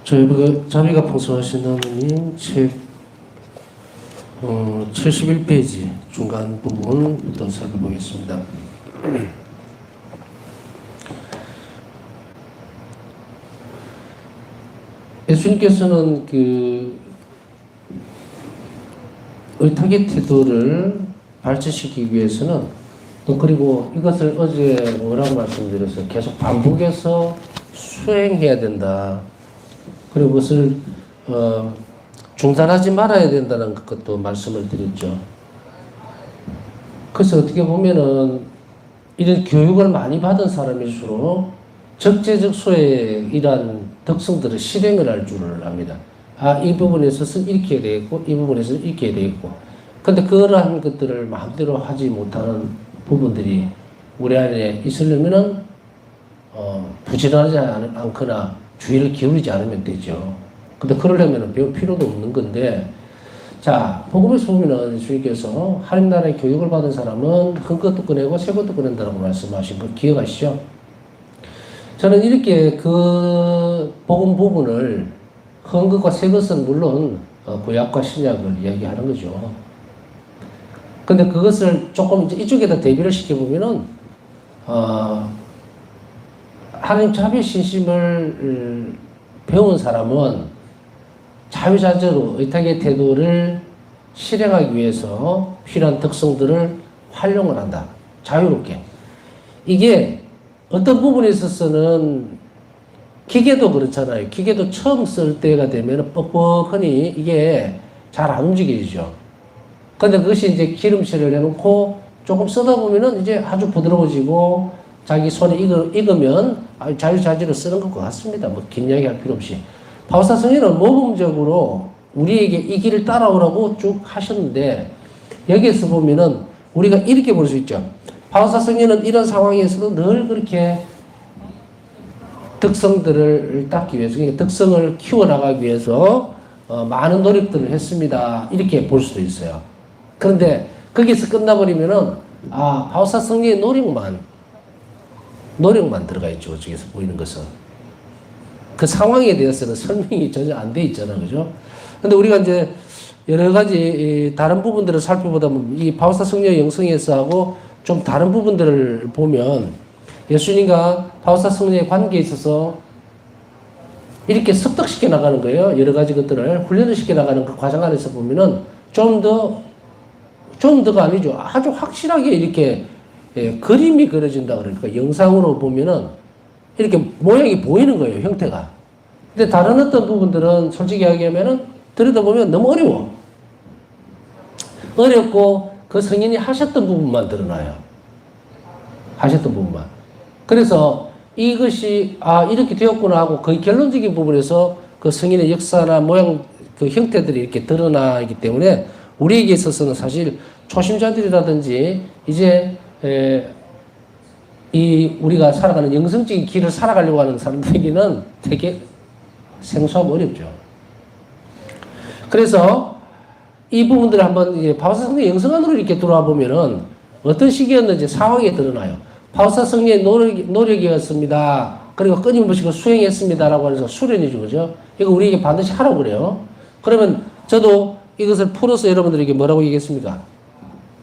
자비가 풍성하신 하느님 책 71페이지 중간 부분 일단 살펴보겠습니다. 예수님께서는 그 의탁의 태도를 발전시키기 위해서는 또 그리고 이것을 어제 뭐라고 말씀드렸어요. 계속 반복해서 수행해야 된다. 그리고 그것을 중단하지 말아야 된다는 것도 말씀을 드렸죠. 그래서 어떻게 보면은 이런 교육을 많이 받은 사람일수록 적재적소에 이러한 특성들을 실행을 할 줄을 압니다. 이 부분에 있어서는 이렇게 해야 되겠고, 이 부분에 있어서는 이렇게 해야 되겠고. 근데 그러한 것들을 마음대로 하지 못하는 부분들이 우리 안에 있으려면은, 부지런하지 않거나 주의를 기울이지 않으면 되죠. 근데 그러려면 배울 필요도 없는 건데, 자, 복음에서 보면은 주님께서 하나님 나라의 교육을 받은 사람은 큰 것도 꺼내고 새 것도 꺼낸다고 말씀하신 거 기억하시죠? 저는 이렇게 그 복음 부분을 큰 것과 새 것은 물론 구약과 신약을 이야기하는 거죠. 근데 그것을 조금 이쪽에다 대비를 시켜보면은, 하나님 자비 신심을 배운 사람은 자유자재로 의탁의 태도를 실행하기 위해서 필요한 특성들을 활용을 한다. 자유롭게. 이게 어떤 부분에 있어서는 기계도 그렇잖아요. 기계도 처음 쓸 때가 되면 뻑뻑하니 이게 잘 안 움직이죠. 근데 그것이 이제 기름칠을 해놓고 조금 쓰다 보면은 이제 아주 부드러워지고 자기 손에 익으면 자유자재로 쓰는 것과 같습니다. 뭐 긴 이야기 할 필요 없이. 바오사 성인은 모범적으로 우리에게 이 길을 따라오라고 쭉 하셨는데 여기에서 보면은 우리가 이렇게 볼 수 있죠. 바오사 성인은 이런 상황에서도 늘 그렇게 덕성들을 닦기 위해서, 그러니까 덕성을 키워나가기 위해서 많은 노력들을 했습니다. 이렇게 볼 수도 있어요. 그런데 거기서 끝나버리면은 바오사 성인의 노력만 들어가 있죠. 저기서 보이는 것은. 그 상황에 대해서는 설명이 전혀 안 돼 있잖아요. 그죠? 근데 우리가 이제 여러 가지 다른 부분들을 살펴보다 보면 이 바오사 성녀의 영성에서 하고 좀 다른 부분들을 보면 예수님과 바오사 성녀의 관계에 있어서 이렇게 습득시켜 나가는 거예요. 여러 가지 것들을 훈련을 시켜 나가는 그 과정 안에서 보면은 좀 더가 아니죠. 아주 확실하게 이렇게 그림이 그려진다 그러니까 영상으로 보면은 이렇게 모양이 보이는 거예요, 형태가. 근데 다른 어떤 부분들은 솔직히 이야기하면은 들여다보면 너무 어렵고 그 성인이 하셨던 부분만 드러나요. 하셨던 부분만. 그래서 이것이 이렇게 되었구나 하고 거의 결론적인 부분에서 그 성인의 역사나 모양 그 형태들이 이렇게 드러나기 때문에 우리에게 있어서는 사실 초심자들이라든지 이제 우리가 살아가는 영성적인 길을 살아가려고 하는 사람들에게는 되게 생소하고 어렵죠. 그래서 이 부분들을 한번 이제 바오사 성령 영성 안으로 이렇게 들어와 보면은 어떤 시기였는지 상황이 드러나요. 바오사 성령의 노력이었습니다. 그리고 끊임없이 수행했습니다라고 해서 수련이죠, 그죠? 이거 우리에게 반드시 하라고 그래요. 그러면 저도 이것을 풀어서 여러분들에게 뭐라고 얘기했습니까?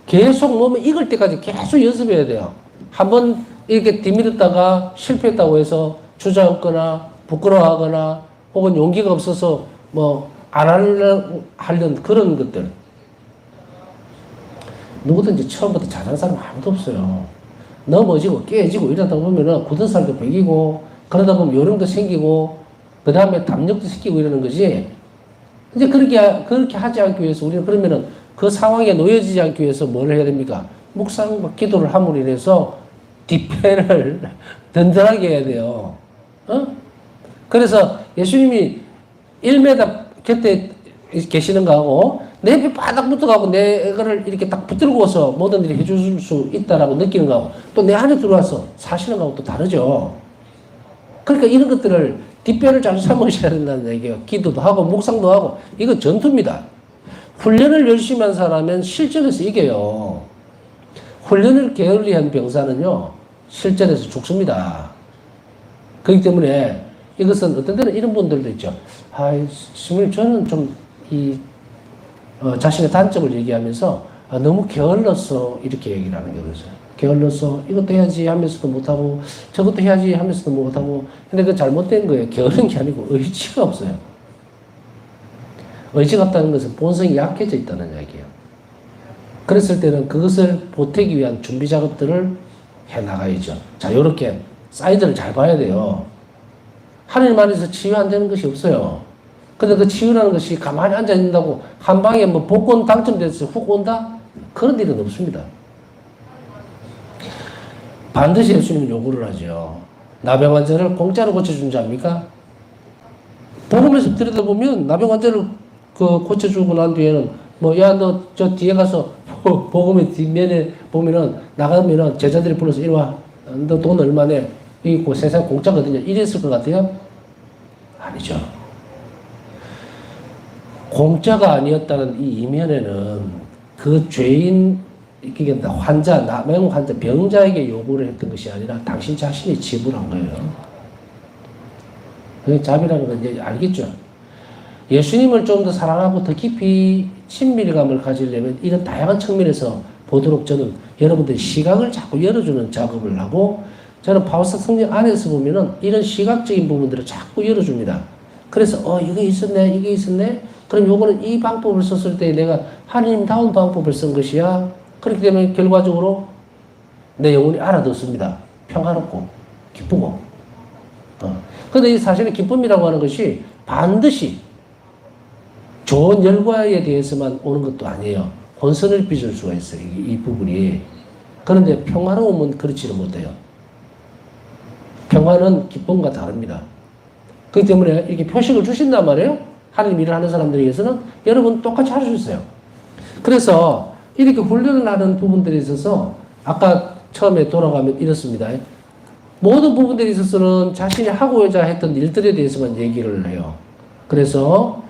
계속 몸에 익을 때까지 계속 연습해야 돼요. 한번 이렇게 뒤밀었다가 실패했다고 해서 주저앉거나 부끄러워하거나 혹은 용기가 없어서 안 하려는 그런 것들. 누구든지 처음부터 잘하는 사람 아무도 없어요. 넘어지고 깨지고 이러다 보면은 굳은 살도 배기고 그러다 보면 요령도 생기고 그 다음에 담력도 생기고 이러는 거지. 이제 그렇게 하지 않기 위해서 우리는 그러면은 그 상황에 놓여지지 않기 위해서 뭘 해야 됩니까? 묵상과 기도를 함으로 인해서 뒷배를 든든하게 해야 돼요. 그래서 예수님이 1m 곁에 계시는 거하고 내 옆에 바닥 붙어가고 내거를 이렇게 딱 붙들고서 모든 일이 해줄 수 있다라고 느끼는 거하고 또 내 안에 들어와서 사시는 거하고 또 다르죠. 그러니까 이런 것들을 뒷배를 잘 삼으셔야 된다는 얘기예요. 기도도 하고 묵상도 하고 이거 전투입니다. 훈련을 열심히 한 사람은 실전에서 이겨요. 훈련을 게을리한 병사는요 실전에서 죽습니다. 그렇기 때문에 이것은 어떤 때는 이런 분들도 있죠. 아, 스님, 저는 좀 자신의 단점을 얘기하면서 너무 게을러서 이렇게 얘기를 하는 경우가 있어요. 게을러서 이것도 해야지 하면서도 못하고 저것도 해야지 하면서도 못하고. 근데 그 잘못된 거예요. 게으른 게 아니고 의지가 없어요. 의지가 없다는 것은 본성이 약해져 있다는 이야기예요. 그랬을 때는 그것을 보태기 위한 준비 작업들을 해나가야죠. 자, 요렇게 사이드를 잘 봐야 돼요. 하나님 안에서 치유 안 되는 것이 없어요. 근데 그 치유라는 것이 가만히 앉아 있는다고 한 방에 뭐 복권 당첨돼서 훅 온다? 그런 일은 없습니다. 반드시 예수님은 요구를 하죠. 나병 환자를 공짜로 고쳐준 자 아닙니까? 복음에서 들여다보면 나병 환자를 고쳐주고 난 뒤에는 야, 너 저 뒤에 가서 복음의 뒷면에 보면은 나가면은 제자들이 불러서 이리 와. 너 돈 얼마네? 이 세상 공짜거든요. 이랬을 것 같아요? 아니죠. 공짜가 아니었다는 이 이면에는 그 죄인, 환자, 나병 환자, 병자에게 요구를 했던 것이 아니라 당신 자신이 지불한 거예요. 그게 자비라는 건 이제 알겠죠? 예수님을 좀 더 사랑하고 더 깊이 친밀감을 가지려면 이런 다양한 측면에서 보도록 저는 여러분들의 시각을 자꾸 열어주는 작업을 하고, 저는 파우스트 성경 안에서 보면은 이런 시각적인 부분들을 자꾸 열어줍니다. 그래서 이게 있었네, 이게 있었네. 그럼 요거는 이 방법을 썼을 때 내가 하나님다운 방법을 쓴 것이야. 그렇기 때문에 결과적으로 내 영혼이 알아듣습니다. 평화롭고 기쁘고. 근데 사실은 기쁨이라고 하는 것이 반드시 좋은 결과에 대해서만 오는 것도 아니에요. 혼선을 빚을 수가 있어요. 이 부분이. 그런데 평화로움은 그렇지는 못해요. 평화는 기쁨과 다릅니다. 그렇기 때문에 이렇게 표식을 주신단 말이에요. 하나님 일을 하는 사람들에게서는 여러분 똑같이 할 수 있어요. 그래서 이렇게 훈련을 하는 부분들에 있어서 아까 처음에 돌아가면 이렇습니다. 모든 부분들에 있어서는 자신이 하고자 했던 일들에 대해서만 얘기를 해요. 그래서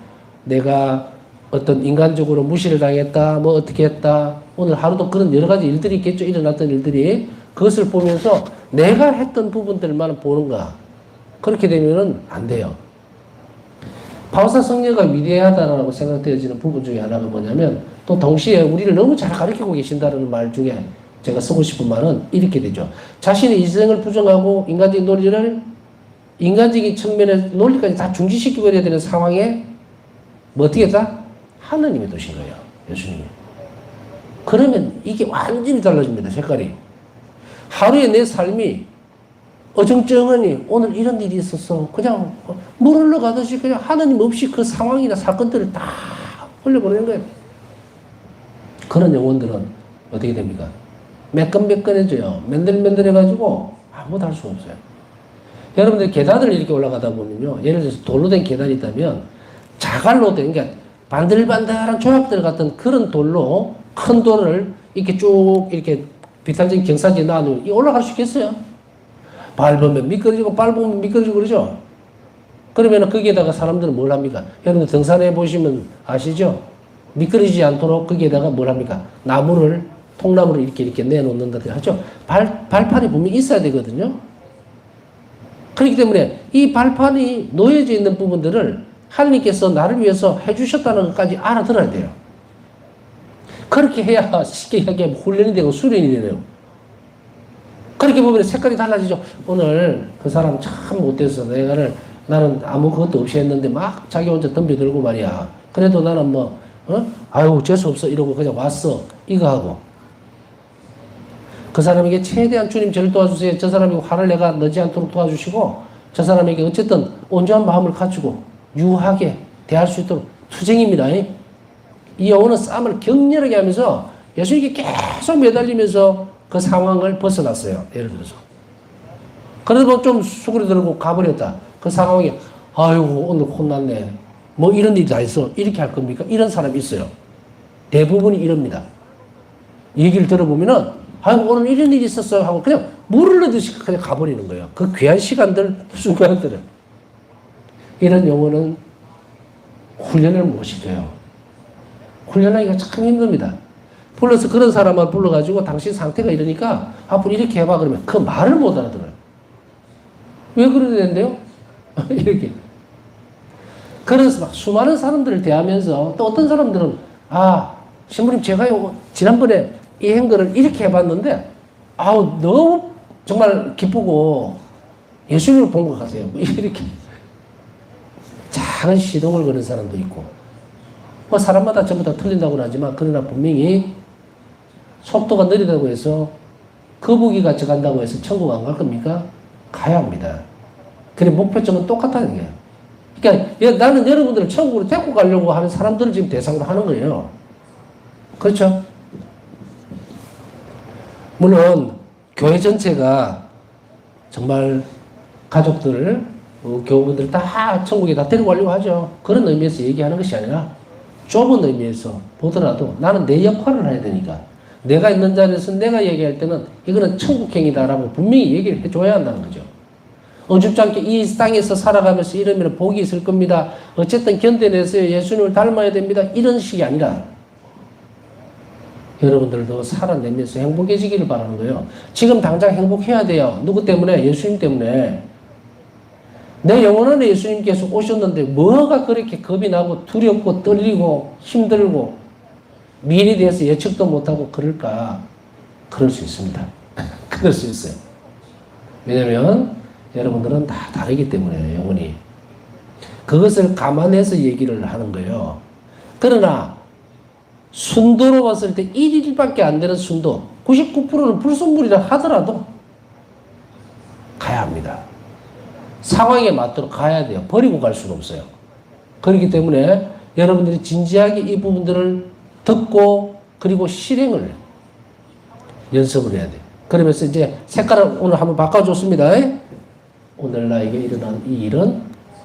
내가 어떤 인간적으로 무시를 당했다, 뭐 어떻게 했다, 오늘 하루도 그런 여러 가지 일들이 있겠죠. 일어났던 일들이. 그것을 보면서 내가 했던 부분들만 보는가. 그렇게 되면은 안 돼요. 바울사 성녀가 위대하다라고 생각되어지는 부분 중에 하나가 뭐냐면, 또 동시에 우리를 너무 잘 가르치고 계신다는 말 중에 제가 쓰고 싶은 말은 이렇게 되죠. 자신의 인생을 부정하고 인간적인 논리를, 인간적인 측면의 논리까지 다 중지시키고 버려야 되는 상황에 뭐 어떻게 했다? 하느님이 두신 거예요. 예수님이. 그러면 이게 완전히 달라집니다. 색깔이. 하루에 내 삶이 어정쩡하니 오늘 이런 일이 있었어. 그냥 물 흘러가듯이 그냥 하느님 없이 그 상황이나 사건들을 다 흘려보내는 거예요. 그런 영혼들은 어떻게 됩니까? 매끈매끈해져요. 맨들맨들해가지고 아무것도 할 수가 없어요. 여러분들 계단을 이렇게 올라가다 보면요. 예를 들어서 돌로 된 계단이 있다면 자갈로 된, 그러니까 반들반들한 조약들 같은 그런 돌로, 큰 돌을 이렇게 쭉 이렇게 비탈적인 경사지에 놔놓으면 올라갈 수 있겠어요? 밟으면 미끄러지고 밟으면 미끄러지고 그러죠? 그러면 거기에다가 사람들은 뭘 합니까? 여러분들 등산해 보시면 아시죠? 미끄러지지 않도록 거기에다가 뭘 합니까? 나무를, 통나무를 이렇게 내놓는다든지 하죠? 발판이 분명히 있어야 되거든요? 그렇기 때문에 이 발판이 놓여져 있는 부분들을 하나님께서 나를 위해서 해주셨다는 것까지 알아들어야 돼요. 그렇게 해야 쉽게 이야기하면 훈련이 되고 수련이 되네요. 그렇게 보면 색깔이 달라지죠. 오늘 그 사람 참 못돼서 나는 아무것도 없이 했는데 막 자기 혼자 덤벼들고 말이야. 그래도 나는 아유 재수없어 이러고 그냥 왔어. 이거 하고. 그 사람에게 최대한 주님 저를 도와주세요. 저 사람이 화를 내가 넣지 않도록 도와주시고, 저 사람에게 어쨌든 온전한 마음을 갖추고 유하게 대할 수 있도록 투쟁입니다. 이 영혼은 싸움을 격렬하게 하면서 예수님께 계속 매달리면서 그 상황을 벗어났어요. 예를 들어서. 그래도 좀 수그러들고 가버렸다. 그 상황에 아이고 오늘 혼났네. 뭐 이런 일이 다 있어. 이렇게 할 겁니까? 이런 사람이 있어요. 대부분이 이럽니다. 얘기를 들어보면은 아이고 오늘 이런 일이 있었어 하고 그냥 물을 넣듯이 그냥 가버리는 거예요. 그 귀한 시간들, 순간들을. 이런 영혼은 훈련을 못 시켜요. 훈련하기가 참 힘듭니다. 불러서 그런 사람을 불러가지고 당신 상태가 이러니까 앞으로 이렇게 해봐 그러면 그 말을 못 알아들어요. 왜 그러야 되는데요? 이렇게. 그래서 막 수많은 사람들을 대하면서 또 어떤 사람들은 신부님 제가요 지난번에 이 행거를 이렇게 해봤는데 너무 정말 기쁘고 예수님을 본 것 같아요. 이렇게 작은 시동을 거는 사람도 있고 뭐 사람마다 전부 다 틀린다고는 하지만 그러나 분명히 속도가 느리다고 해서 거북이 같이 간다고 해서 천국 안 갈 겁니까? 가야 합니다. 그래 목표점은 똑같다는 거예요. 그러니까 나는 여러분들을 천국으로 데리고 가려고 하는 사람들을 지금 대상으로 하는 거예요. 그렇죠? 물론 교회 전체가 정말 가족들을 교우분들 다 천국에 다 데리고 가려고 하죠. 그런 의미에서 얘기하는 것이 아니라 좁은 의미에서 보더라도 나는 내 역할을 해야 되니까 내가 있는 자리에서 내가 얘기할 때는 이거는 천국행이다라고 분명히 얘기를 해줘야 한다는 거죠. 어줍지 않게 이 땅에서 살아가면서 이러면 복이 있을 겁니다. 어쨌든 견뎌내서 예수님을 닮아야 됩니다. 이런 식이 아니라 여러분들도 살아내면서 행복해지기를 바라는 거예요. 지금 당장 행복해야 돼요. 누구 때문에? 예수님 때문에. 내 영혼 안에 예수님께서 오셨는데 뭐가 그렇게 겁이 나고 두렵고 떨리고 힘들고 미래에 대해서 예측도 못하고 그럴까? 그럴 수 있습니다. 그럴 수 있어요. 왜냐면 여러분들은 다 다르기 때문에 영혼이. 그것을 감안해서 얘기를 하는 거예요. 그러나 순도로 봤을 때 1일밖에 안 되는 순도 99%는 불순물이라 하더라도 가야 합니다. 상황에 맞도록 가야 돼요. 버리고 갈 수는 없어요. 그렇기 때문에 여러분들이 진지하게 이 부분들을 듣고 그리고 실행을 연습을 해야 돼요. 그러면서 이제 색깔을 오늘 한번 바꿔줬습니다. 오늘 나에게 일어난 이 일은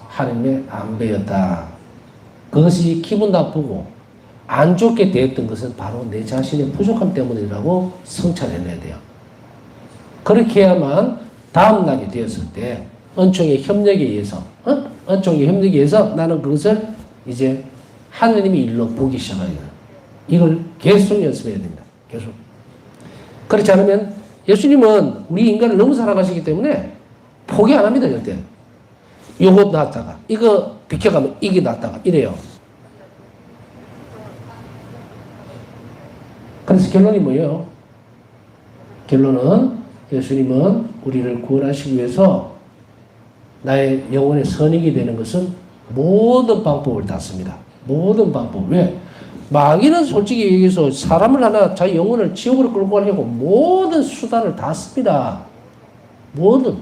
하나님의 안배였다. 그것이 기분 나쁘고 안 좋게 되었던 것은 바로 내 자신의 부족함 때문이라고 성찰해내야 돼요. 그렇게 해야만 다음 날이 되었을 때 은총의 협력에 의해서 은총의 협력에 의해서 나는 그것을 이제 하느님의 일로 보기 시작해야 돼요. 이걸 계속 연습해야 됩니다. 계속. 그렇지 않으면 예수님은 우리 인간을 너무 사랑하시기 때문에 포기 안 합니다. 절대. 요거 놨다가 이거 비켜가면 이게 놨다가 이래요. 그래서 결론이 뭐예요? 결론은 예수님은 우리를 구원하시기 위해서 나의 영혼의 선익이 되는 것은 모든 방법을 다 씁니다. 모든 방법. 왜? 마귀는 솔직히 얘기해서 사람을 하나 자기 영혼을 지옥으로 끌고 가려고 모든 수단을 다 씁니다. 모든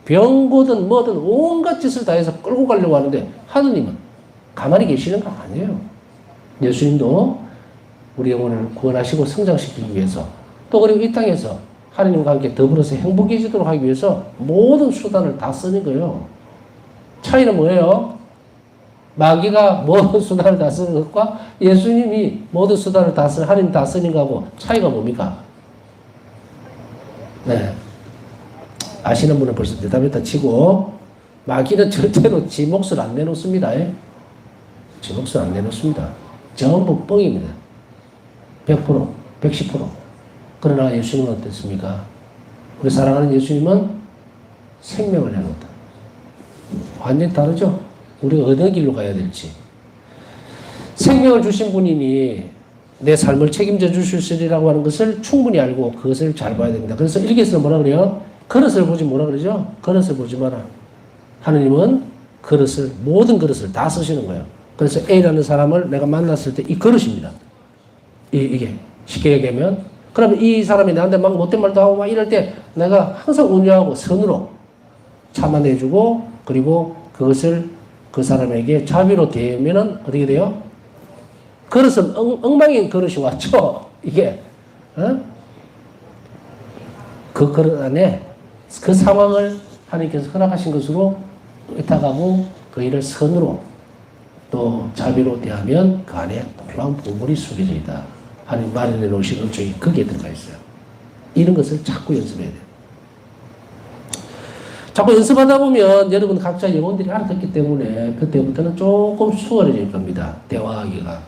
병고든 뭐든 온갖 짓을 다 해서 끌고 가려고 하는데 하느님은 가만히 계시는 거 아니에요. 예수님도 우리 영혼을 구원하시고 성장시키기 위해서 또 그리고 이 땅에서 하나님과 함께 더불어서 행복해지도록 하기 위해서 모든 수단을 다 쓰는 거예요. 차이는 뭐예요? 마귀가 모든 수단을 다 쓰는 것과 예수님이 모든 수단을 다 쓰는, 하나님 다 쓰는 거하고 차이가 뭡니까? 네. 아시는 분은 벌써 대답했다 치고, 마귀는 절대로 지 몫을 안 내놓습니다. 지 몫을 안 내놓습니다. 전부 뻥입니다. 100%, 110%. 그러나 예수님은 어땠습니까? 우리 사랑하는 예수님은 생명을 내놓았다. 완전히 다르죠? 우리가 어느 길로 가야 될지. 생명을 주신 분이니 내 삶을 책임져 주실으리라고 하는 것을 충분히 알고 그것을 잘 봐야 됩니다. 그래서 일기에서는 뭐라 그래요? 그릇을 보지 뭐라 그러죠? 그릇을 보지 마라. 하느님은 그릇을, 모든 그릇을 다 쓰시는 거예요. 그래서 A라는 사람을 내가 만났을 때 이 그릇입니다. 이게 쉽게 얘기하면, 그러면 이 사람이 나한테 막 못된 말도 하고 막 이럴 때 내가 항상 온유하고 선으로 참아내주고 그리고 그것을 그 사람에게 자비로 대면은 어떻게 돼요? 그릇은 엉망인 그릇이 왔죠. 이게 그 그릇 안에 그 상황을 하나님께서 허락하신 것으로 의탁하고 그 일을 선으로 또 자비로 대하면 그 안에 놀라운 보물이 숨겨져 있다. 하나님 마련해 놓으신 은총이 거기에 들어가 있어요. 이런 것을 자꾸 연습해야 돼요. 자꾸 연습하다 보면 여러분 각자 영혼들이 알아듣기 때문에 그때부터는 조금 수월해질 겁니다. 대화하기가.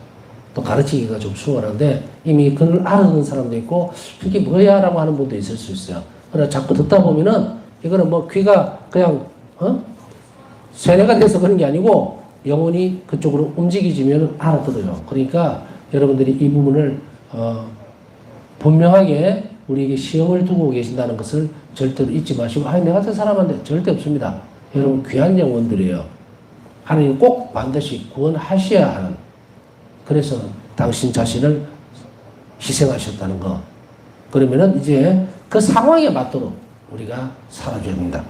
또 가르치기가 좀 수월한데 이미 그걸 알아듣는 사람도 있고 그게 뭐야? 라고 하는 분도 있을 수 있어요. 그러나 자꾸 듣다 보면은 이거는 뭐 귀가 그냥 세뇌가 돼서 그런 게 아니고 영혼이 그쪽으로 움직이지면 알아들어요. 그러니까 여러분들이 이 부분을 분명하게 우리에게 시험을 두고 계신다는 것을 절대로 잊지 마시고, 아니, 내 같은 사람한테 절대 없습니다. 여러분, 귀한 영혼들이에요. 하나님 꼭 반드시 구원하셔야 하는, 그래서 당신 자신을 희생하셨다는 거. 그러면은 이제 그 상황에 맞도록 우리가 살아줘야 합니다.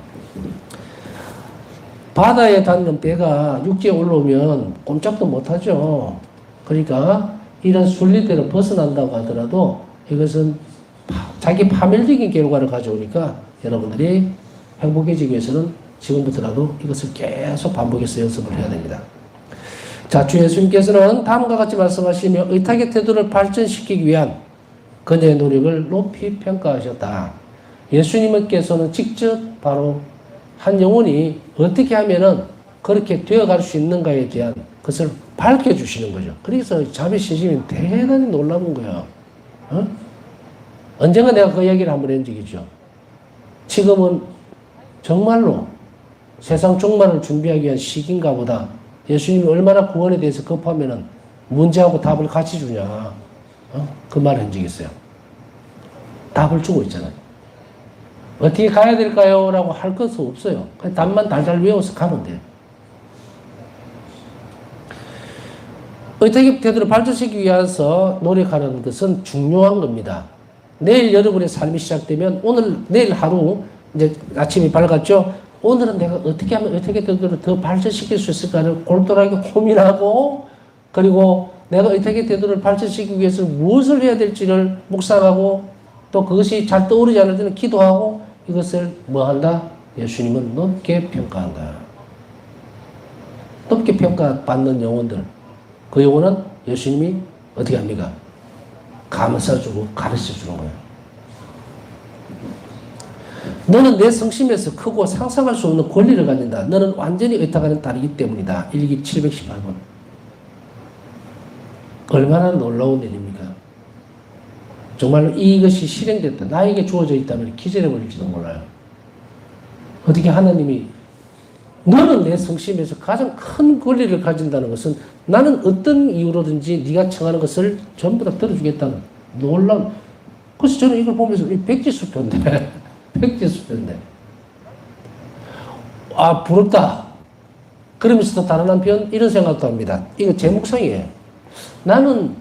바다에 닿는 배가 육지에 올라오면 꼼짝도 못하죠. 그러니까 이런 순리대로 벗어난다고 하더라도 이것은 자기 파멸적인 결과를 가져오니까 여러분들이 행복해지기 위해서는 지금부터라도 이것을 계속 반복해서 연습을 해야 됩니다. 자, 주 예수님께서는 다음과 같이 말씀하시며 의탁의 태도를 발전시키기 위한 그녀의 노력을 높이 평가하셨다. 예수님께서는 직접 바로 한 영혼이 어떻게 하면은 그렇게 되어갈 수 있는가에 대한 것을 밝혀주시는 거죠. 그래서 자비신심이 대단히 놀라운 거예요. 언젠가 내가 그 얘기를 한번 한 적이 있죠. 지금은 정말로 세상 종말을 준비하기 위한 시기인가 보다. 예수님이 얼마나 구원에 대해서 급하면은 문제하고 답을 같이 주냐. 그 말을 한 적이 있어요. 답을 주고 있잖아요. 어떻게 가야 될까요? 라고 할 것은 없어요. 그냥 답만 달달 외워서 가면 돼요. 의탁의 태도를 발전시키기 위해서 노력하는 것은 중요한 겁니다. 내일 여러분의 삶이 시작되면 내일 하루, 이제 아침이 밝았죠? 오늘은 내가 어떻게 하면 의탁의 태도를 더 발전시킬 수 있을까를 골똘하게 고민하고, 그리고 내가 의탁의 태도를 발전시키기 위해서 무엇을 해야 될지를 묵상하고, 또 그것이 잘 떠오르지 않을 때는 기도하고, 이것을 뭐 한다? 예수님은 높게 평가한다. 높게 평가받는 영혼들. 그 영혼은 예수님이 어떻게 합니까? 감싸주고 가르쳐주는 거예요. 너는 내 성심에서 크고 상상할 수 없는 권리를 가진다. 너는 완전히 의탁하는 딸이기 때문이다. 일기 718번. 얼마나 놀라운 일입니까? 정말로 이것이 실행됐다. 나에게 주어져 있다면 기절해버릴지도 몰라요. 어떻게 하나님이 너는 내 성심에서 가장 큰 권리를 가진다는 것은 나는 어떤 이유로든지 네가 청하는 것을 전부 다 들어주겠다는 놀라운. 그래서 저는 이걸 보면서 백지수표인데 백지수표인데 아 부럽다. 그러면서도 다른 한편 이런 생각도 합니다. 이거 제 묵상이에요. 나는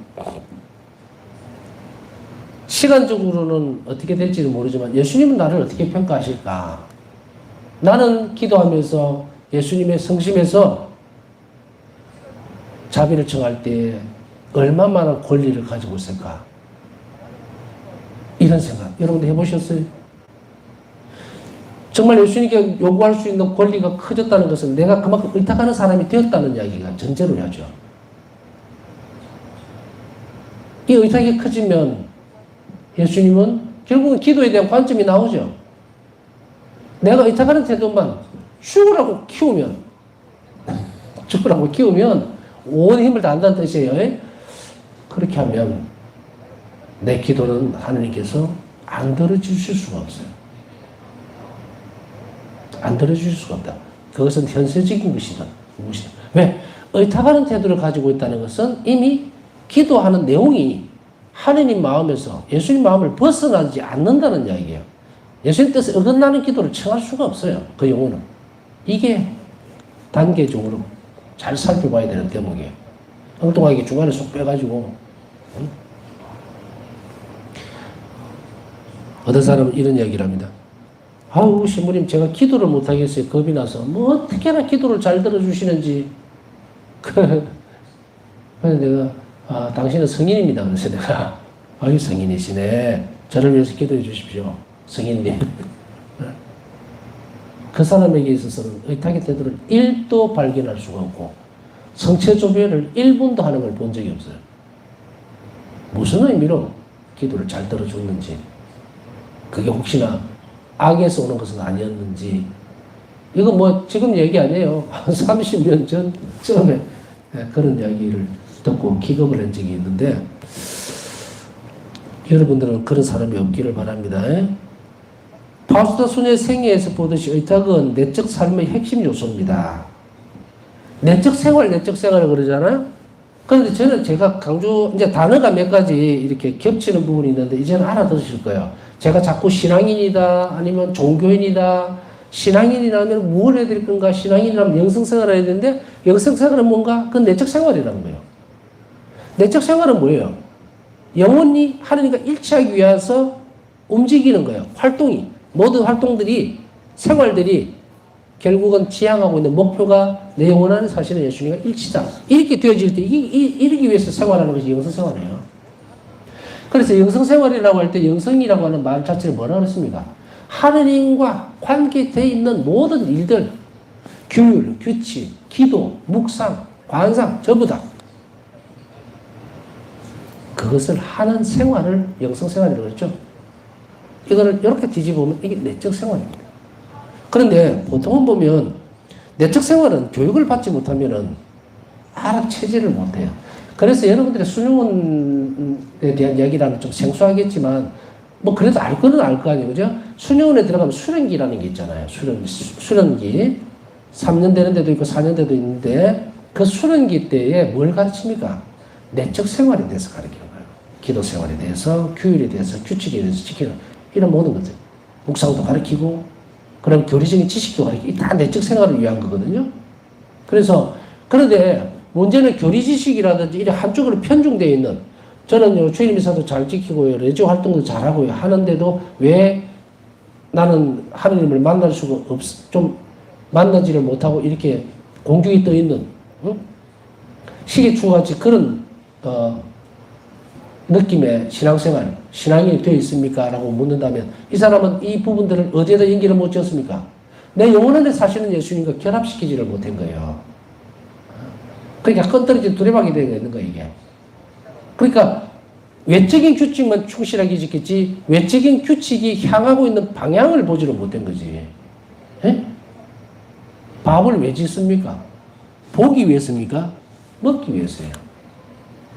시간적으로는 어떻게 될지는 모르지만 예수님은 나를 어떻게 평가하실까? 나는 기도하면서 예수님의 성심에서 자비를 청할 때 얼마만한 권리를 가지고 있을까? 이런 생각 여러분들 해보셨어요? 정말 예수님께 요구할 수 있는 권리가 커졌다는 것은 내가 그만큼 의탁하는 사람이 되었다는 이야기가 전제로 하죠. 이 의탁이 커지면 예수님은 결국은 기도에 대한 관점이 나오죠. 내가 의탁하는 태도만 죽으라고 키우면 온 힘을 다한다는 뜻이에요. 그렇게 하면 내 기도는 하나님께서 안 들어주실 수가 없어요. 안 들어주실 수가 없다. 그것은 현세적인 것이다. 왜? 의탁하는 태도를 가지고 있다는 것은 이미 기도하는 내용이 하느님 마음에서 예수님 마음을 벗어나지 않는다는 이야기예요. 예수님 뜻에 어긋나는 기도를 청할 수가 없어요. 그 영혼은. 이게 단계적으로 잘 살펴봐야 되는 대목이에요. 엉뚱하게 중간에 쏙 빼가지고 어떤 사람은 이런 이야기를 합니다. 아우 신부님 제가 기도를 못하겠어요. 겁이 나서. 뭐 어떻게나 기도를 잘 들어주시는지. 그래서 내가 당신은 성인입니다. 그래서 내가 아유 성인이시네. 저를 위해서 기도해 주십시오. 성인님. 그 사람에게 있어서는 의탁의 태도를 1도 발견할 수가 없고 성체조별을 1분도 하는 걸 본 적이 없어요. 무슨 의미로 기도를 잘 들어줬는지, 그게 혹시나 악에서 오는 것은 아니었는지, 이거 뭐 지금 얘기 아니에요. 한 30년 전 처음에 그런 이야기를 듣고 기겁을 한 적이 있는데, 여러분들은 그런 사람이 없기를 바랍니다. 파우스트 소녀의 생애에서 보듯이 의탁은 내적 삶의 핵심 요소입니다. 내적 생활을 그러잖아요. 그런데 저는 제가 이제 단어가 몇 가지 이렇게 겹치는 부분이 있는데, 이제는 알아들으실 거예요. 제가 자꾸 신앙인이다, 아니면 종교인이다, 신앙인이라면 무엇을 해야 될 건가, 신앙인이라면 영성생활을 해야 되는데, 영성생활은 뭔가? 그건 내적 생활이라는 거예요. 내적 생활은 뭐예요? 영원히 하나님과 일치하기 위해서 움직이는 거예요. 모든 활동들이, 생활들이 결국은 지향하고 있는 목표가 내 영혼 안에 사시는 예수님과 일치다. 이렇게 되어질 때, 이러기 위해서 생활하는 것이 영성생활이에요. 그래서 영성생활이라고 할 때 영성이라고 하는 말 자체를 뭐라 그랬습니까? 하느님과 관계되어 있는 모든 일들, 규율, 규칙, 기도, 묵상, 관상, 전부 다. 그것을 하는 생활을 영성생활이라고 그랬죠. 이거를 이렇게 뒤집으면 이게 내적 생활입니다. 그런데 보통은 보면 내적 생활은 교육을 받지 못하면은 알아채지를 못해요. 그래서 여러분들의 수능원에 대한 이야기라면 좀 생소하겠지만, 뭐 그래도 알 거는 알 거 아니에요. 그죠? 수능원에 들어가면 수련기라는 게 있잖아요. 수련기. 3년 되는 데도 있고 4년 데도 있는데, 그 수련기 때에 뭘 가르칩니까? 내적 생활에 대해서 가르치는 거예요. 기도 생활에 대해서, 규율에 대해서, 규칙에 대해서 지키는 이런 모든 것들. 묵상도 가르치고, 그럼 교리적인 지식도 가르치고, 다 내적 생활을 위한 거거든요. 그런데 문제는 교리 지식이라든지 이런 한쪽으로 편중되어 있는, 저는 주일 미사도 잘 지키고요, 레지 활동도 잘하고요, 하는데도 왜 나는 하느님을 만날 수가 좀 만나지를 못하고 이렇게 공중에 떠 있는, 시계추같이 그런, 느낌의 신앙생활, 신앙이 되어 있습니까? 라고 묻는다면, 이 사람은 이 부분들을 어디에다 연기를 못 지었습니까? 내 영혼 안에 사시는 예수님과 결합시키지를 못한 거예요. 그러니까 끈떨어진 두레박이 되어 있는 거예요, 이게. 그러니까 외적인 규칙만 충실하게 지켰지, 외적인 규칙이 향하고 있는 방향을 보지를 못한 거지. 에? 밥을 왜 짓습니까? 보기 위해서입니까? 먹기 위해서예요.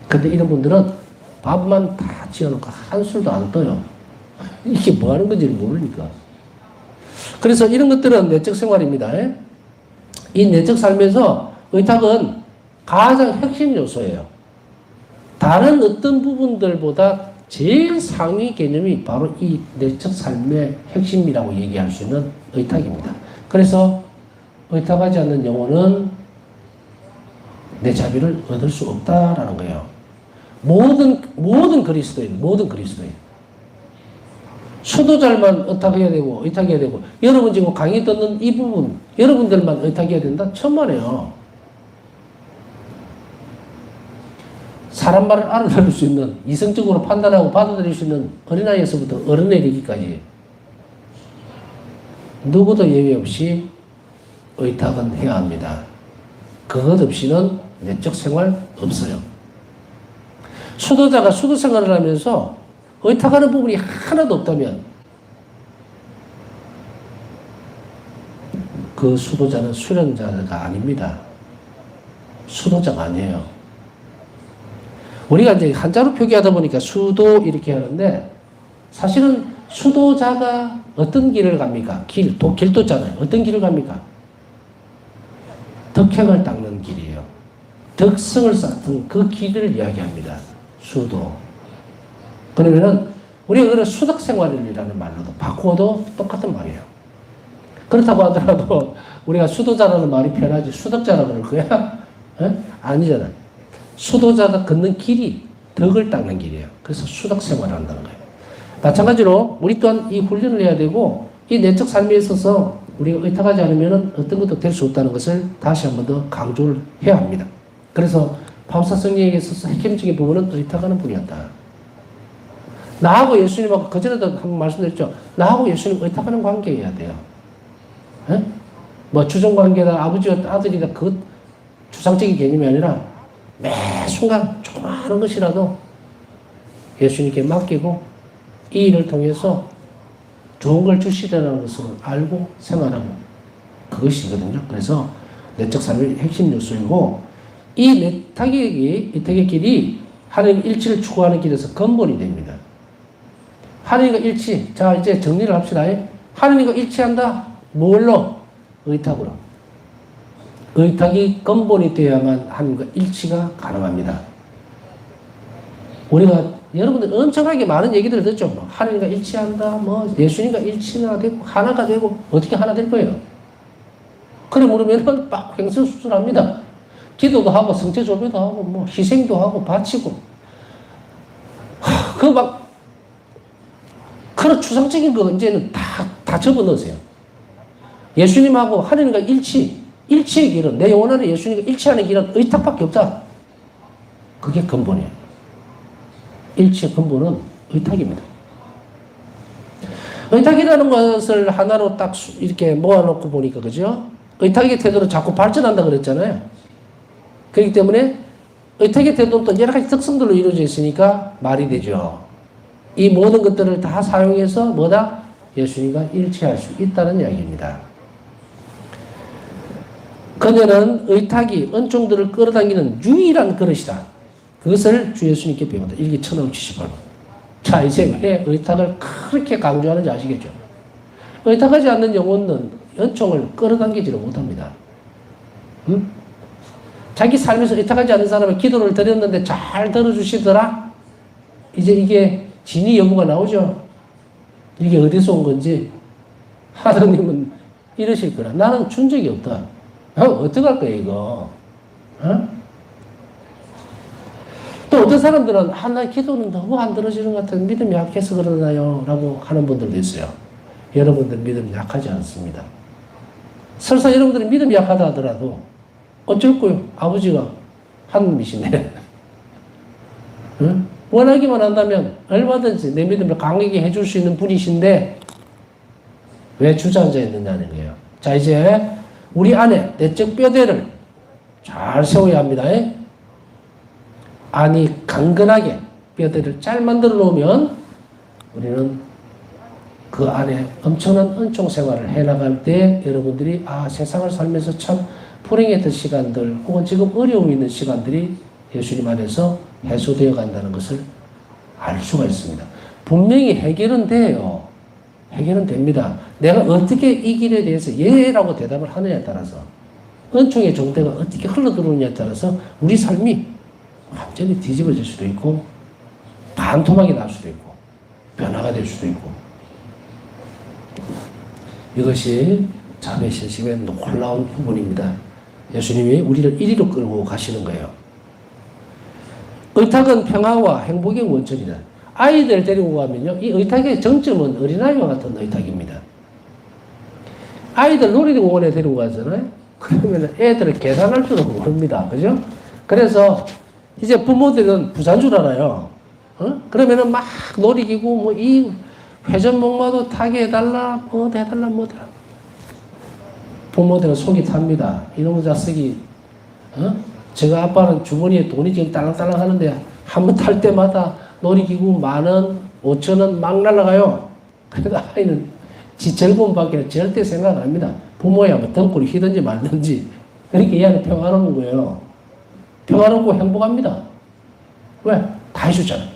근데 이런 분들은 밥만 다 지어놓고 한술도 안 떠요. 이게 뭐 하는 건지 모르니까. 그래서 이런 것들은 내적 생활입니다. 이 내적 삶에서 의탁은 가장 핵심 요소예요. 다른 어떤 부분들보다 제일 상위 개념이 바로 이 내적 삶의 핵심이라고 얘기할 수 있는 의탁입니다. 그래서 의탁하지 않는 영혼은 내 자비를 얻을 수 없다라는 거예요. 모든 그리스도인. 수도자만 의탁해야 되고, 여러분 지금 강의 듣는 이 부분, 여러분들만 의탁해야 된다? 천만에요. 사람 말을 알아들을 수 있는, 이성적으로 판단하고 받아들일 수 있는 어린아이에서부터 어른에 이르기까지 누구도 예외 없이 의탁은 해야 합니다. 그것 없이는 내적 생활 없어요. 수도자가 수도 생활을 하면서 의탁하는 부분이 하나도 없다면 그 수도자는 수련자가 아닙니다. 수도자가 아니에요. 우리가 이제 한자로 표기하다 보니까 수도 이렇게 하는데, 사실은 수도자가 어떤 길을 갑니까? 길도잖아요. 어떤 길을 갑니까? 덕행을 닦는 길이에요. 덕성을 쌓는 그 길을 이야기합니다. 수도. 그러면은 우리가 그걸 수덕생활이라는 말로도 바꾸어도 똑같은 말이에요. 그렇다고 하더라도 우리가 수도자라는 말이 편하지 수덕자라고 그럴 거야? 아니잖아. 수도자가 걷는 길이 덕을 닦는 길이에요. 그래서 수덕생활을 한다는 거예요. 마찬가지로 우리 또한 이 훈련을 해야 되고, 이 내적 삶에 있어서 우리가 의탁하지 않으면 어떤 것도 될 수 없다는 것을 다시 한 번 더 강조를 해야 합니다. 그래서 파우사 성령에게 있어서 핵심적인 부분은 의탁하는 분이었다. 나하고 예수님하고, 그전에도 한번 말씀드렸죠. 나하고 예수님 의탁하는 관계여야 돼요. 에? 뭐 주종관계다, 아버지와 아들이다, 그 추상적인 개념이 아니라 매 순간 조그마한 것이라도 예수님께 맡기고 이 일을 통해서 좋은 걸 주시다는 것을 알고 생활하고, 그것이거든요. 그래서 내적 삶의 핵심 요소이고, 이 의탁의 길이 하나님 일치를 추구하는 길에서 근본이 됩니다. 하나님과 일치. 자, 이제 정리를 합시다. 하나님과 일치한다. 뭘로? 의탁으로. 의탁이 근본이 되어야만 하나님과 일치가 가능합니다. 우리가 여러분들 엄청나게 많은 얘기들을 듣죠. 뭐 하나님과 일치한다, 뭐 예수님과 일치가 되고 하나가 되고 어떻게 하나 될 거예요? 그래 물으면은 막 횡설수설합니다. 기도도 하고 성체조배도 하고 뭐 희생도 하고 바치고 그 막 그런 추상적인 거 이제는 다 접어넣으세요. 예수님하고 하나님과 일치의 길은 내 영혼 안에 예수님과 일치하는 길은 의탁밖에 없다. 그게 근본이에요. 일치의 근본은 의탁입니다. 의탁이라는 것을 하나로 딱 이렇게 모아놓고 보니까 그죠? 의탁의 태도는 자꾸 발전한다 그랬잖아요. 그렇기 때문에 의탁의 태도는 또 여러 가지 특성들로 이루어져 있으니까 말이 되죠. 이 모든 것들을 다 사용해서 뭐다? 예수님과 일치할 수 있다는 이야기입니다. 그녀는 의탁이 은총들을 끌어당기는 유일한 그릇이다. 그것을 주 예수님께 배운다. 일기 1078번. 자, 이제 왜 의탁을 그렇게 강조하는지 아시겠죠? 의탁하지 않는 영혼은 은총을 끌어당기지를 못합니다. 응? 자기 삶에서 의탁하지 않는 사람은 기도를 드렸는데 잘 들어주시더라? 이제 이게 진위 여부가 나오죠? 이게 어디서 온 건지 하나님은 이러실 거라. 나는 준 적이 없다. 어떡할 거야, 이거? 어? 또 어떤 사람들은, 나 기도는 너무 안 들어지는 것 같아요. 믿음이 약해서 그러나요? 라고 하는 분들도 있어요. 여러분들 믿음이 약하지 않습니다. 설사 여러분들이 믿음이 약하다 하더라도 어쩔 거요? 아버지가 하나님이시네. 응? 원하기만 한다면 얼마든지 내 믿음을 강하게 해줄 수 있는 분이신데 왜 주저앉아 있느냐는 거예요. 자, 이제 우리 안에 내적 뼈대를 잘 세워야 합니다. 안이 강건하게 뼈대를 잘 만들어 놓으면 우리는 그 안에 엄청난 은총 생활을 해나갈 때 여러분들이 세상을 살면서 참 불행했던 시간들 혹은 지금 어려움이 있는 시간들이 예수님 안에서 해소되어 간다는 것을 알 수가 있습니다. 분명히 해결은 돼요. 해결은 됩니다. 내가 어떻게 이 길에 대해서 예라고 대답을 하느냐에 따라서 은총의 정대가 어떻게 흘러들어오느냐에 따라서 우리 삶이 완전히 뒤집어질 수도 있고 반토막이 날 수도 있고 변화가 될 수도 있고 이것이 자매 신심의 놀라운 부분입니다. 예수님이 우리를 이리로 끌고 가시는 거예요. 의탁은 평화와 행복의 원천이다. 아이들 데리고 가면요. 이 의탁의 정점은 어린아이와 같은 의탁입니다. 아이들 놀이공원에 데리고 가잖아요. 그러면 애들을 계산할 줄은 모릅니다. 그죠? 그래서 이제 부모들은 부자인 줄 알아요. 그러면은 막 놀이기구 뭐 이 회전목마도 타게 해달라 뭐 해달라 뭐 해달라. 부모들은 속이 탑니다. 이놈의 자식이 제가 아빠는 주머니에 돈이 지금 딸랑딸랑 하는데 한 번 탈 때마다 놀이기구 10,000원, 5,000원 막 날아가요. 그래도 아이는 지 즐거움밖에 절대 생각 안 합니다. 부모야 뭐 등골이 휘든지 말든지. 그렇게 이 안에 평화로운 거예요. 평화롭고 행복합니다. 왜? 다 해주잖아요.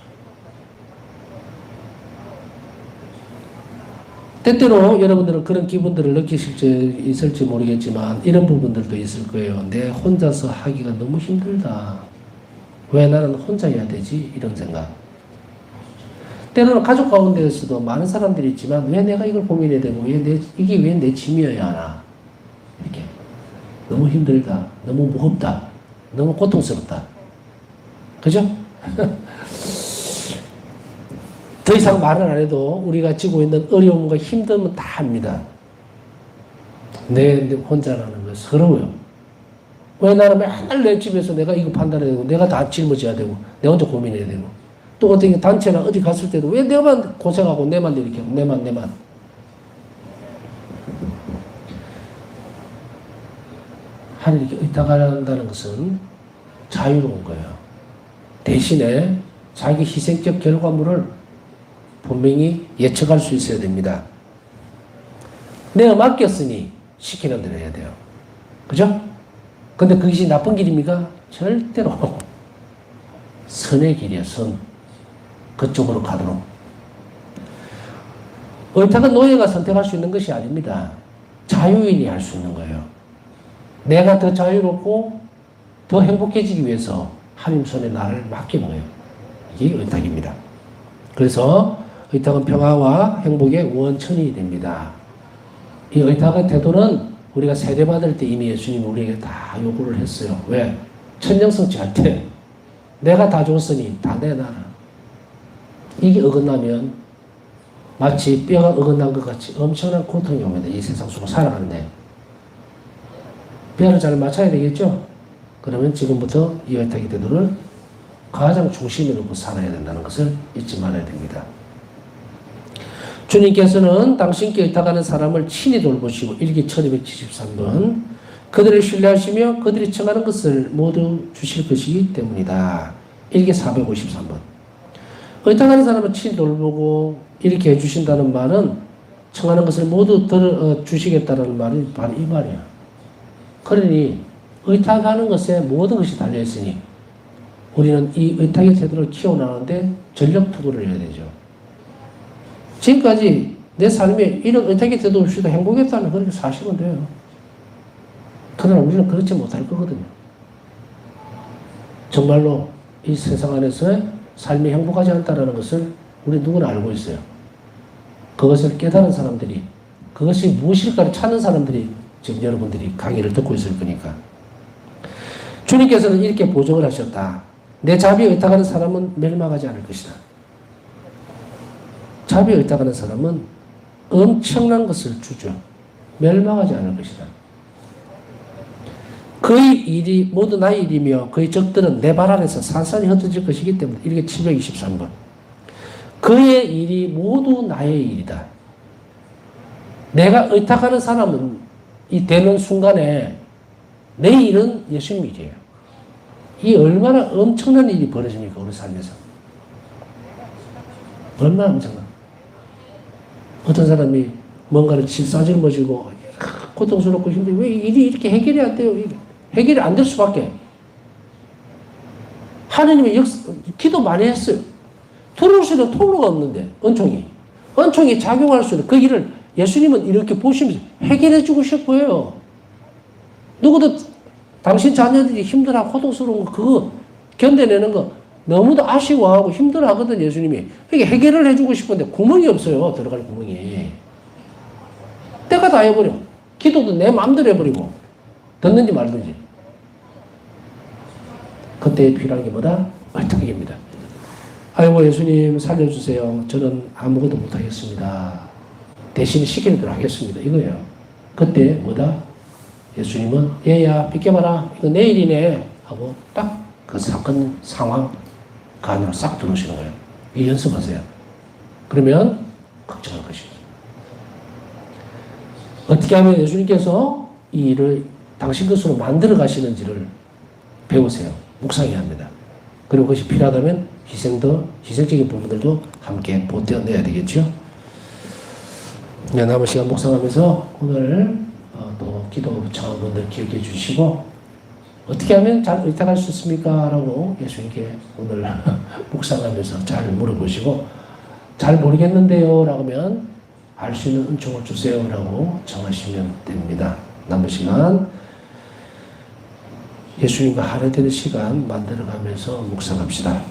때때로 여러분들은 그런 기분들을 느끼실지 있을지 모르겠지만 이런 부분들도 있을 거예요. 내 혼자서 하기가 너무 힘들다. 왜 나는 혼자 해야 되지? 이런 생각. 때로는 가족 가운데에서도 많은 사람들이 있지만 왜 내가 이걸 고민해야 되고 이게 왜 내 짐이어야 하나. 이렇게. 너무 힘들다. 너무 무겁다. 너무 고통스럽다. 그죠? 더 이상 말을 안 해도 우리가 지고 있는 어려움과 힘듦은 다 압니다. 내 혼자라는 거 서러워요. 왜 나는 맨날 내 집에서 내가 이거 판단해야 되고 내가 다 짊어져야 되고 내가 혼자 고민해야 되고 또 어떻게 단체나 어디 갔을 때도 왜 내만 고생하고 내만 이렇게 하고 내만 하나님께 의탁한다는 것은 자유로운 거예요. 대신에 자기 희생적 결과물을 분명히 예측할 수 있어야 됩니다. 내가 맡겼으니 시키는 대로 해야 돼요. 그죠? 근데 그것이 나쁜 길입니까? 절대로 선의 길이에요. 선. 그쪽으로 가도록. 의탁은 노예가 선택할 수 있는 것이 아닙니다. 자유인이 할 수 있는 거예요. 내가 더 자유롭고 더 행복해지기 위해서 하나님 손에 나를 맡기는 거예요. 이게 의탁입니다. 그래서 의탁은 평화와 행복의 원천이 됩니다. 이 의탁의 태도는 우리가 세례받을 때 이미 예수님이 우리에게 다 요구를 했어요. 왜? 천정성치 할 때 내가 다 줬으니 다 내놔라. 이게 어긋나면 마치 뼈가 어긋난 것 같이 엄청난 고통이 옵니다. 이 세상 속을 살아가는데 뼈를 잘 맞춰야 되겠죠? 그러면 지금부터 이 의탁의 태도를 가장 중심에 놓고 살아야 된다는 것을 잊지 말아야 됩니다. 주님께서는 당신께 의탁하는 사람을 친히 돌보시고 일기 1273번 그들을 신뢰하시며 그들이 청하는 것을 모두 주실 것이기 때문이다. 일기 453번 의탁하는 사람을 친히 돌보고 이렇게 해주신다는 말은 청하는 것을 모두 주시겠다는 말이 바로 이 말이야. 그러니 의탁하는 것에 모든 것이 달려있으니 우리는 이 의탁의 태도를 키워나가는데 전력 투구를 해야 되죠. 지금까지 내 삶에 이런 의탁의 태도 없이도 행복했다면 그렇게 사시면 돼요. 그러나 우리는 그렇지 못할 거거든요. 정말로 이 세상 안에서 삶이 행복하지 않다는 것을 우리 누구나 알고 있어요. 그것을 깨달은 사람들이, 그것이 무엇일까를 찾는 사람들이 지금 여러분들이 강의를 듣고 있을 거니까. 주님께서는 이렇게 보증을 하셨다. 내 자비에 의탁하는 사람은 멸망하지 않을 것이다. 자비에 의탁하는 사람은 엄청난 것을 주죠. 멸망하지 않을 것이다. 그의 일이 모두 나의 일이며 그의 적들은 내 발 아래서 산산이 흩어질 것이기 때문에 이게 723번. 그의 일이 모두 나의 일이다. 내가 의탁하는 사람은 이 되는 순간에 내 일은 예수님 일이에요. 이 얼마나 엄청난 일이 벌어집니까? 우리 삶에서. 얼마나 엄청나. 어떤 사람이 뭔가를 싸질머지고 고통스럽고 힘들고 왜 일이 이렇게 해결이 안 돼요? 해결이 안 될 수밖에. 하느님이 기도 많이 했어요. 들어올 수 있는 통로가 없는데 은총이 작용할 수 있는 그 일을 예수님은 이렇게 보시면서 해결해 주고 싶어요. 누구도 당신 자녀들이 힘들어하고 고통스러운 거 그거 견뎌내는 거 너무도 아쉬워하고 힘들어하거든 예수님이. 그게 해결을 해주고 싶은데 구멍이 없어요. 들어갈 구멍이. 때가 다 해버려. 기도도 내 마음대로 해버리고 듣는지 말든지. 그때 필요한 게 뭐다? 의탁입니다. 아이고 예수님 살려주세요. 저는 아무것도 못하겠습니다. 대신 시키는 대로 하겠습니다. 이거예요. 그때 뭐다? 예수님은 얘야 비켜봐라. 이거 내일이네 하고 딱 그 사건 상황 그 안으로 싹 들어오시는 거예요. 이 연습하세요. 그러면 걱정할 것이죠. 어떻게 하면 예수님께서 이 일을 당신 것으로 만들어 가시는지를 배우세요. 묵상해야 합니다. 그리고 그것이 필요하다면 희생적인 부분들도 함께 보태어내야 되겠죠. 남은 시간 묵상하면서 오늘 또 기도 청한 분들 기억해 주시고 어떻게 하면 잘 의탁할 수 있습니까? 라고 예수님께 오늘 묵상하면서 잘 물어보시고 잘 모르겠는데요 라고 하면 알 수 있는 은총을 주세요 라고 정하시면 됩니다. 남은 시간 예수님과 하나 되는 시간 만들어가면서 묵상합시다.